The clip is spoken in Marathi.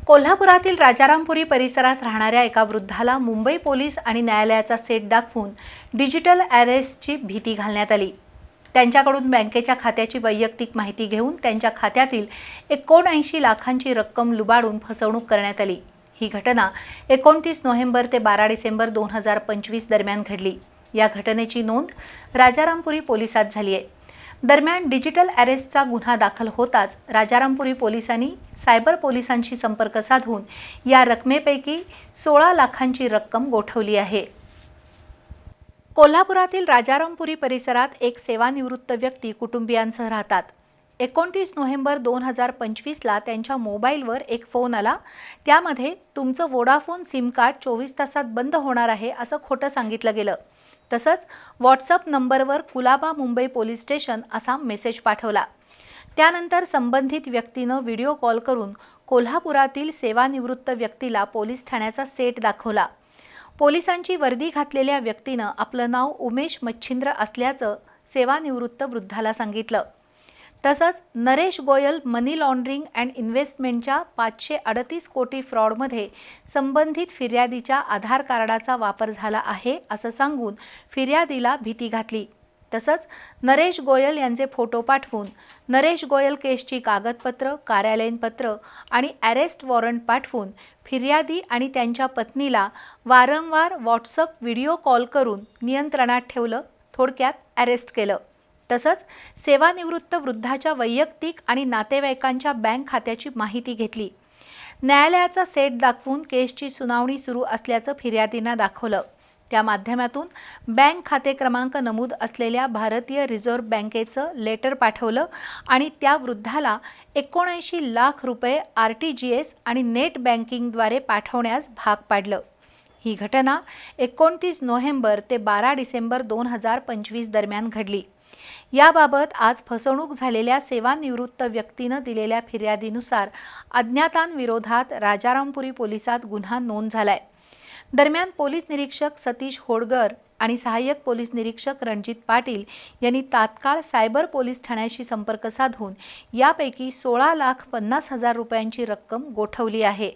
कोल्हापुरातील राजारामपुरी परिसरात राहणाऱ्या एका वृद्धाला मुंबई पोलीस आणि न्यायालयाचा सेट दाखवून डिजिटल अरेस्टची भीती घालण्यात आली। त्यांच्याकडून बँकेच्या खात्याची वैयक्तिक माहिती घेऊन त्यांच्या खात्यातील 79 लाखांची रक्कम लुबाडून फसवणूक करण्यात आली। ही घटना 29 नोव्हेंबर ते 12 डिसेंबर 2025 दरम्यान घडली। या घटनेची नोंद राजारामपुरी पोलिसात झाली आहे। दरम्यान डिजिटल अरेस्टचा गुन्हा दाखल होताच राजारामपुरी पोलिसांनी सायबर पोलिसांशी संपर्क साधून या रकमेपैकी 16 लाखांची रक्कम गोठवली आहे। कोल्हापुरातील राजारामपुरी परिसरात एक सेवानिवृत्त व्यक्ती कुटुंबियांसह राहतात। 29 नोव्हेंबर 2025 ला त्यांच्या मोबाईलवर एक फोन आला। त्यामध्ये तुमचं वोडाफोन सिम कार्ड 24 तासात बंद होणार आहे असं खोटं सांगितलं गेलं। तसंच व्हॉट्सअप नंबरवर कुलाबा मुंबई पोलीस स्टेशन असा मेसेज पाठवला। त्यानंतर संबंधित व्यक्तीनं व्हिडिओ कॉल करून कोल्हापुरातील सेवानिवृत्त व्यक्तीला पोलीस ठाण्याचा सेट दाखवला। पोलिसांची वर्दी घातलेल्या व्यक्तीनं आपलं नाव उमेश मच्छिंद्र असल्याचं सेवानिवृत्त वृद्धाला सांगितलं। तसंच नरेश गोयल मनी लॉन्ड्रिंग अँड इन्व्हेस्टमेंटच्या 538 कोटी फ्रॉडमध्ये संबंधित फिर्यादीच्या आधार कार्डाचा वापर झाला आहे असं सांगून फिर्यादीला भीती घातली। तसंच नरेश गोयल यांचे फोटो पाठवून नरेश गोयल केसची कागदपत्र, कार्यालयीन पत्र आणि अरेस्ट वॉरंट पाठवून फिर्यादी आणि त्यांच्या पत्नीला वारंवार व्हॉट्सअप व्हिडिओ कॉल करून नियंत्रणात ठेवलं, थोडक्यात अरेस्ट केलं। तसंच सेवानिवृत्त वृद्धाच्या वैयक्तिक आणि नातेवाईकांच्या बँक खात्याची माहिती घेतली। न्यायालयाचा सेट दाखवून केसची सुनावणी सुरू असल्याचं फिर्यादींना दाखवलं। त्या माध्यमातून बँक खाते क्रमांक नमूद असलेल्या भारतीय रिझर्व्ह बँकेचं लेटर पाठवलं आणि त्या वृद्धाला 79 लाख रुपये RTGS आणि नेट बँकिंगद्वारे पाठवण्यास भाग पाडलं। ही घटना 29 नोव्हेंबर ते 12 डिसेंबर 2025 दरम्यान घडली। याबाबत आज फसवणूक झालेल्या सेवानिवृत्त व्यक्तीनं दिलेल्या फिर्यादीनुसार अज्ञातांविरोधात राजारामपुरी पोलिसात गुन्हा नोंद झालाय। दरम्यान पोलीस निरीक्षक सतीश होडगर आणि सहाय्यक पोलीस निरीक्षक रणजित पाटील यांनी तात्काळ सायबर पोलीस ठाण्याशी संपर्क साधून यापैकी 16,50,000 रुपयांची रक्कम गोठवली आहे।